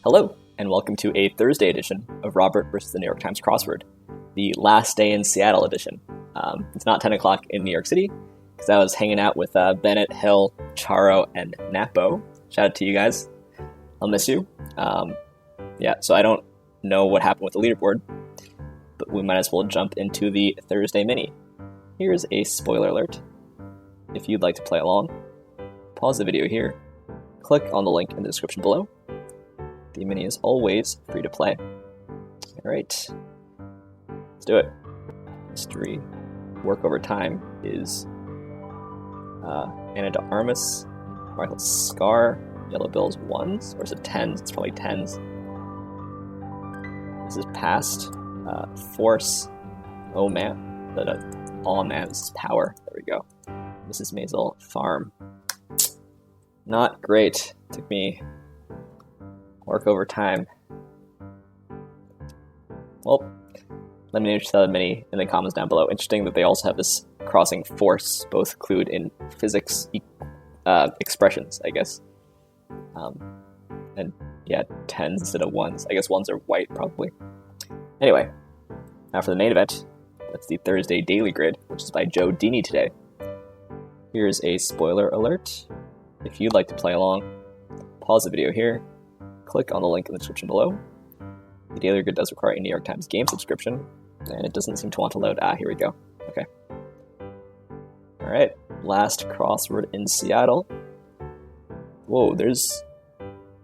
Hello, and welcome to a Thursday edition of Robert versus the New York Times Crossword, the last day in Seattle edition. It's not 10 o'clock in New York City, because I was hanging out with Bennett, Hill, Charo, and Napo. Shout out to you guys. I'll miss you. So I don't know what happened with the leaderboard, but we might as well jump into the Thursday mini. Here's a spoiler alert. If you'd like to play along, pause the video here, click on the link in the description below. The mini is always free to play. Alright, let's do it. History, work over time is Anna de Armas, Michael Scar, Yellow Bill's ones, or is it tens? It's probably tens. This is past, force, oh man, all man, this is power, there we go. Mrs. Maisel, farm. Not great, took me work over time. Well, let me know the mini in the comments down below. Interesting that they also have this crossing force, both clued in physics expressions, I guess. And yeah, tens instead of ones. I guess ones are white, probably. Anyway, now for the main event. That's the Thursday Daily Grid, which is by Joe Deeney today. Here's a spoiler alert. If you'd like to play along, pause the video here, click on the link in the description below. The Daily Grid does require a New York Times game subscription, and it doesn't seem to want to load. Here we go. Okay. Alright, last crossword in Seattle. Whoa, there's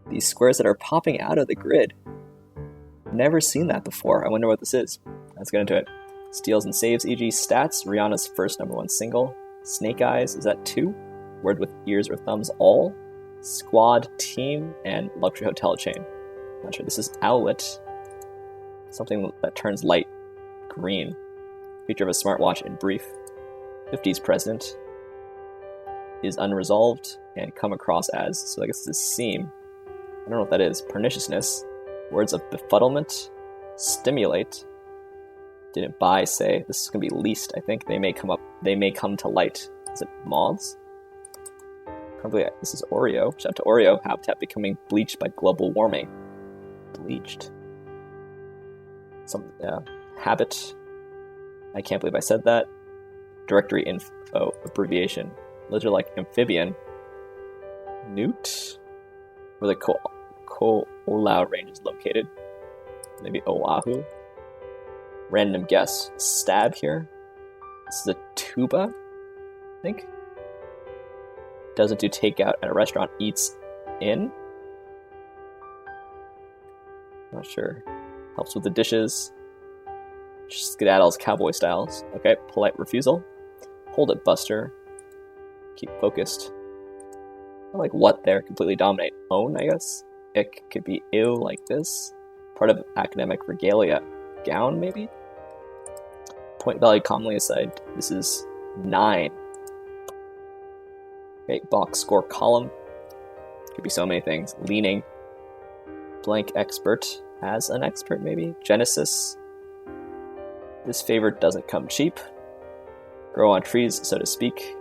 these squares that are popping out of the grid. Never seen that before. I wonder what this is. Let's get into it. Steals and saves, e.g. stats, Rihanna's first #1 single. Snake Eyes, is that 2? Word with ears or thumbs, all. Squad, team, and luxury hotel chain. Not sure. This is Owlet. Something that turns light green. Feature of a smartwatch in brief. 50s president. Is unresolved and come across as, so I guess this is seam. I don't know what that is. Perniciousness. Words of befuddlement. Stimulate. Didn't buy, say. This is going to be least, I think. They may come to light. Is it moths? This is Oreo. Shout out to Oreo. Habitat becoming bleached by global warming. Bleached. Habit. I can't believe I said that. Directory info abbreviation. Literally like amphibian. Newt. Where the Ko'olau range is located. Maybe Oahu. Random guess. Stab here. This is a tuba, I think. Doesn't do takeout at a restaurant, eats in. Not sure. Helps with the dishes. Skedaddles cowboy styles. Okay, polite refusal. Hold it, Buster. Keep focused. I like what there. Completely dominate. Own, I guess. It could be ew, like this. Part of academic regalia. Gown, maybe? Point value commonly aside. This is 9. Okay, box score column. Could be so many things. Leaning. Blank expert. As an expert, maybe. Genesis. This favor doesn't come cheap. Grow on trees, so to speak.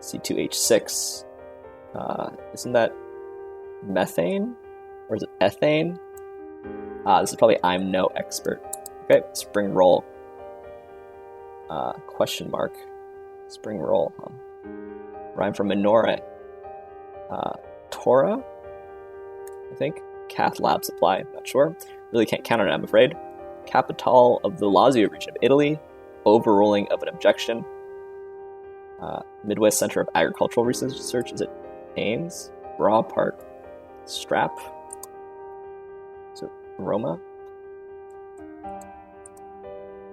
C2H6. Isn't that methane? Or is it ethane? This is probably I'm no expert. Okay, spring roll. Question mark. Spring roll. Rhyme from menorah. Torah? I think. Cath lab supply. Not sure. Really can't count on it, I'm afraid. Capital of the Lazio region of Italy. Overruling of an objection. Midwest Center of Agricultural Research. Is it Ames? Bra Park. Strap. Is it Roma?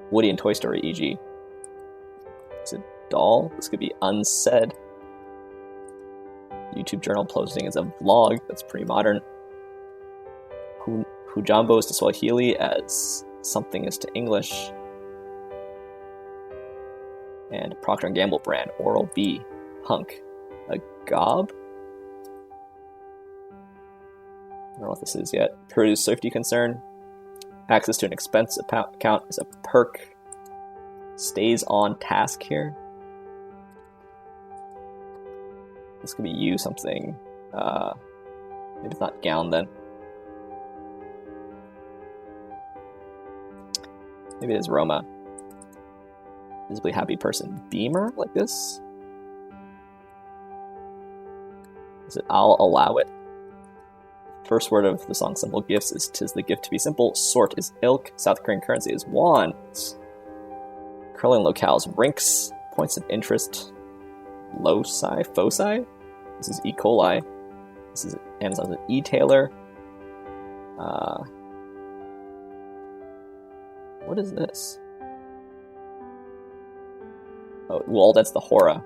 Woody and Toy Story, e.g. Is it doll? This could be unsaid. YouTube journal posting is a vlog. That's pretty modern. Hujambo is to Swahili as something is to English. And Procter & Gamble brand. Oral-B. Hunk. A gob? I don't know what this is yet. Purdue's safety concern. Access to an expense account is a perk. Stays on task here. This could be you something. Maybe it's not gown then. Maybe it is Roma. Visibly happy person. Beamer like this? Is it I'll allow it? First word of the song Simple Gifts is "'Tis the gift to be simple." Sort is ilk. South Korean currency is won. Curling locales, rinks. Points of interest, loci, foci. This is E. coli. This is Amazon's e-tailer. What is this? Oh, well, that's the Hora.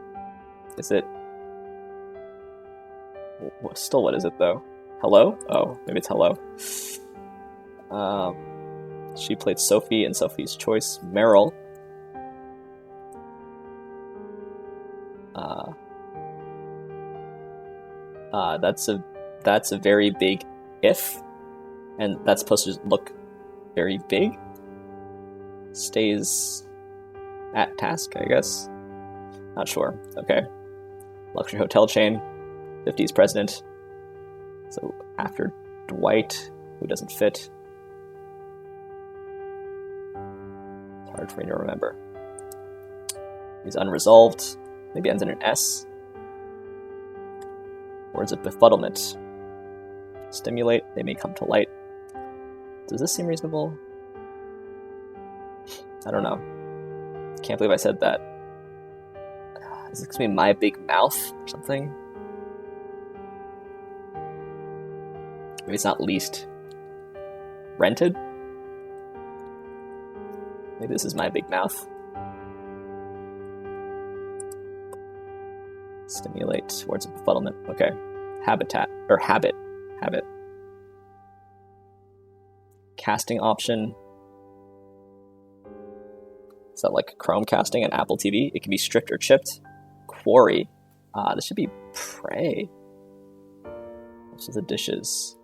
Is it? Still, what is it though? Hello? Oh, maybe it's hello. She played Sophie in Sophie's Choice. Meryl. That's a very big if, and that's supposed to look very big. Stays at task, I guess. Not sure. Okay. Luxury hotel chain. 50s president. So after Dwight, who doesn't fit. It's hard for me to remember. He's unresolved. Maybe ends in an S. Words of befuddlement. Stimulate, they may come to light. Does this seem reasonable? I don't know. Can't believe I said that. Is this gonna be my big mouth or something? Maybe it's not leased. Rented? Maybe this is my big mouth. Stimulate, words of befuddlement. Okay. Habitat, or habit. Habit. Casting option. Is that like Chrome casting and Apple TV? It can be stripped or chipped. Quarry. This should be prey. This is the dishes.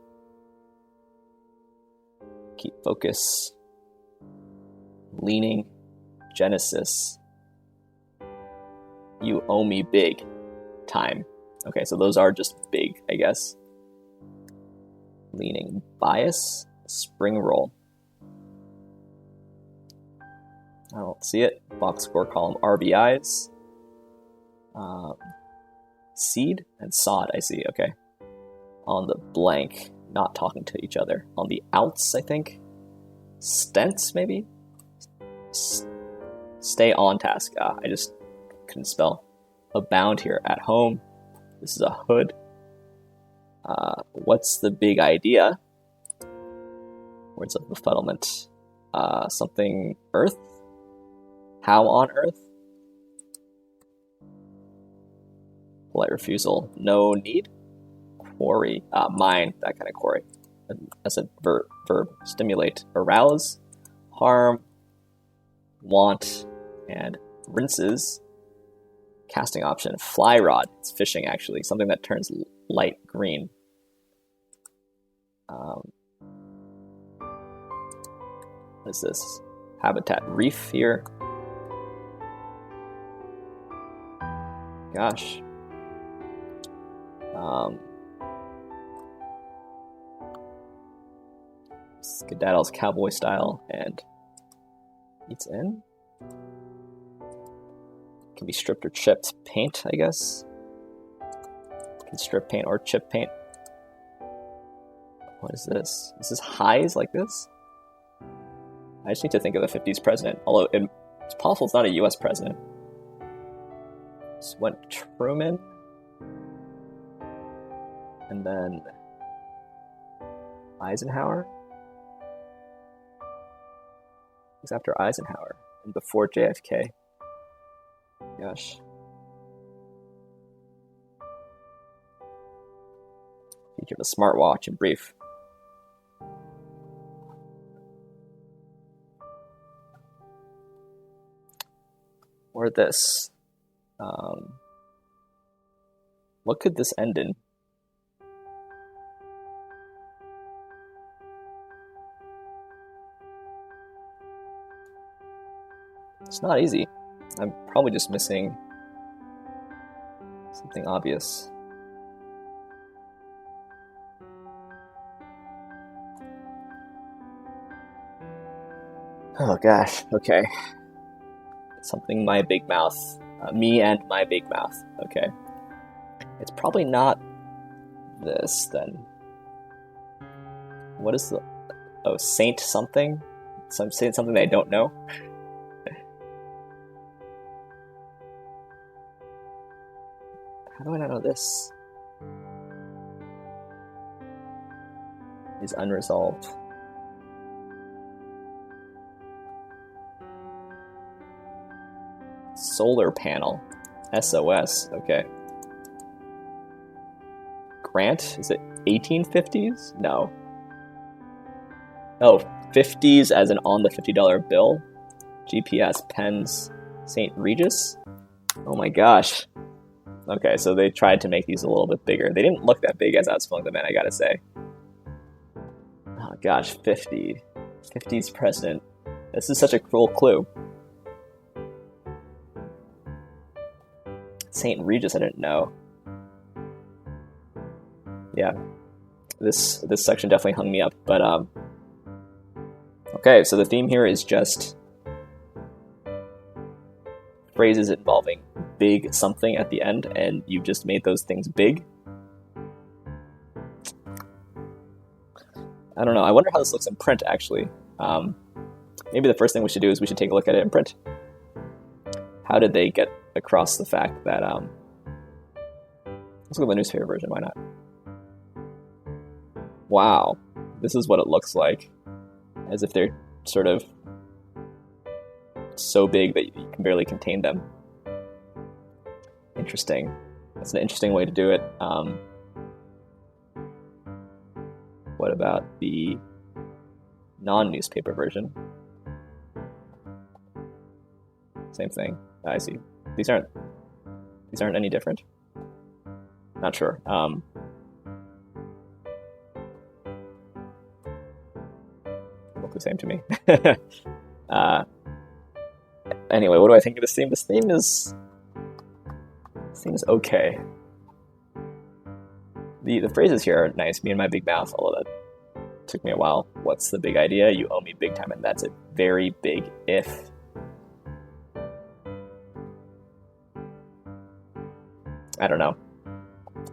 Keep focus. Leaning. Genesis. You owe me big. Time. Okay, so those are just big, I guess. Leaning. Bias. Spring roll. I don't see it. Box score column RBIs. Seed and sod, I see, okay. On the blank, not talking to each other. On the outs, I think. Stents, maybe? Stay on task. I just couldn't spell. Abound here. At home. This is a hood. What's the big idea? Words of befuddlement. Something earth? How on earth? Polite refusal. No need. Quarry. Mine. That kind of quarry. That's a verb. Stimulate. Arouse. Harm. Want. And rinses. Casting option. Fly rod. It's fishing, actually. Something that turns light green. What is this? Habitat. Reef here. Gosh. Skedaddles cowboy style and eats in. Can be stripped or chipped. Paint, I guess. Can strip paint or chip paint. What is this? Is this highs like this? I just need to think of the 50s president. Although it's possible it's not a US president. Just went Truman. And then Eisenhower. It's after Eisenhower and before JFK. Gosh. Feature of a smartwatch in brief. Or this. What could this end in? It's not easy. I'm probably just missing something obvious. Oh gosh, okay. Something my big mouth. Me and my big mouth. Okay. It's probably not this then. What is the... Oh, Saint something? So I'm saying something that I don't know. How do I not know this? Is unresolved. Solar panel. SOS. Okay. Grant? Is it 1850s? No. Oh, 50s as in on the $50 bill. GPS pens. St. Regis? Oh my gosh. Okay, so they tried to make these a little bit bigger. They didn't look that big as I was filling them in, I gotta say. Oh gosh, 50. 50s president. This is such a cruel clue. St. Regis, I didn't know. Yeah, this section definitely hung me up, but okay, so the theme here is just phrases involving big something at the end, and you've just made those things big. I don't know, I wonder how this looks in print, actually. Maybe the first thing we should do is we should take a look at it in print. How did they get across the fact that, let's look at the newspaper version, why not? Wow, this is what it looks like. As if they're sort of so big that you can barely contain them. Interesting. That's an interesting way to do it. What about the non-newspaper version? Same thing. I see. These aren't any different. Not sure. Look the same to me. Anyway, what do I think of this theme? This theme is okay. The phrases here are nice. Me and my big mouth, although that took me a while. What's the big idea? You owe me big time, and that's a very big if. I don't know.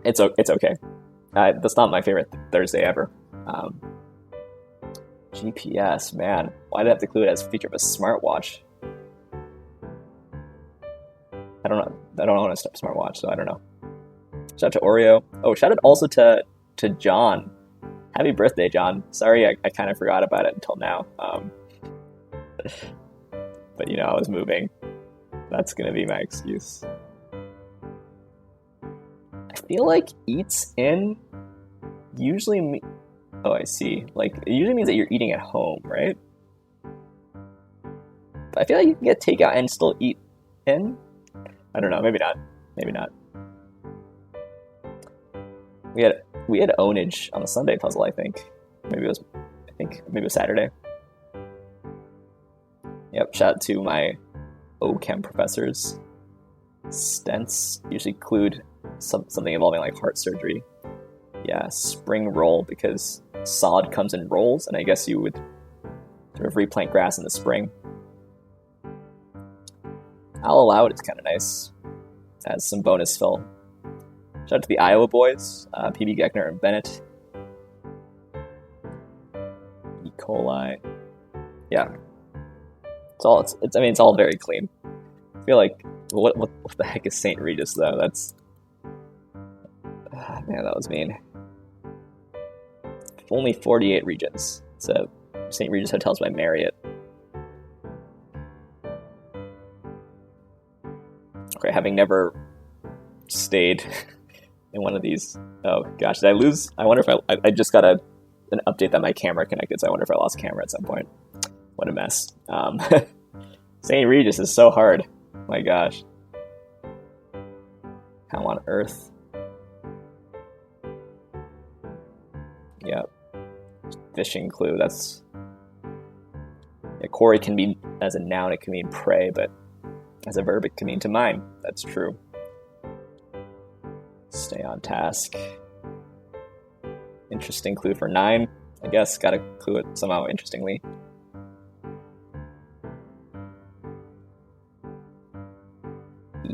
It's okay. That's not my favorite Thursday ever. GPS, man. Why did I have to include it as a feature of a smartwatch? I don't know. I don't own a smartwatch, so I don't know. Shout out to Oreo. Oh, shout out also to John. Happy birthday, John. Sorry, I kind of forgot about it until now. But I was moving. That's gonna be my excuse. I feel like eats in usually oh, I see. Like, it usually means that you're eating at home, right? But I feel like you can get takeout and still eat in. I don't know. Maybe not. Maybe not. We had ownage on the Sunday puzzle, I think. Maybe it was Saturday. Yep, shout out to my OChem professors. Stents usually include something involving like heart surgery. Yeah, spring roll, because sod comes in rolls, and I guess you would sort of replant grass in the spring. I'll allow it, it's kind of nice. As some bonus fill. Shout out to the Iowa boys, PB Geckner and Bennett. E. coli. Yeah. It's all very clean. I feel like, what the heck is St. Regis, though? That's... man, that was mean. Only 48 regions. So, St. Regis Hotels by Marriott. Okay, having never stayed in one of these... Oh, gosh, did I lose? I wonder if I just got an update that my camera connected, so I wonder if I lost camera at some point. What a mess. St. Regis is so hard. My gosh. How on earth? Yep. Fishing clue, that's... Yeah, quarry can be, as a noun, it can mean prey, but as a verb, it can mean to mine. That's true. Stay on task. Interesting clue for 9. I guess, gotta clue it somehow interestingly.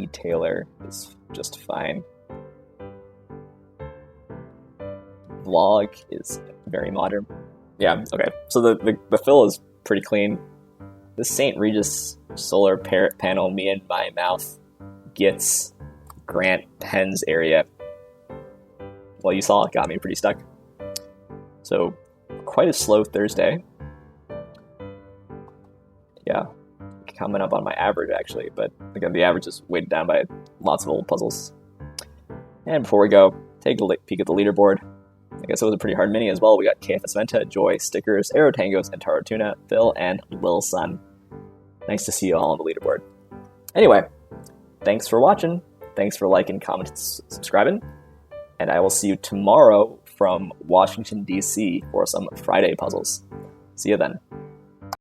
Taylor is just fine. Vlog is very modern. Yeah, okay. So the fill is pretty clean. The St. Regis solar panel, me and my mouth, GITS, Grant, Pens area. Well, you saw it got me pretty stuck. So quite a slow Thursday. Yeah, coming up on my average actually, but again, the average is weighed down by lots of old puzzles. And before we go, take a peek at the leaderboard. I guess it was a pretty hard mini as well. We got KFS Venta, Joy, Stickers, Aero Tangos, and Taro Tuna, Phil, and Lil Sun. Nice to see you all on the leaderboard. Anyway, thanks for watching. Thanks for liking, commenting, subscribing. And I will see you tomorrow from Washington, D.C. for some Friday puzzles. See you then.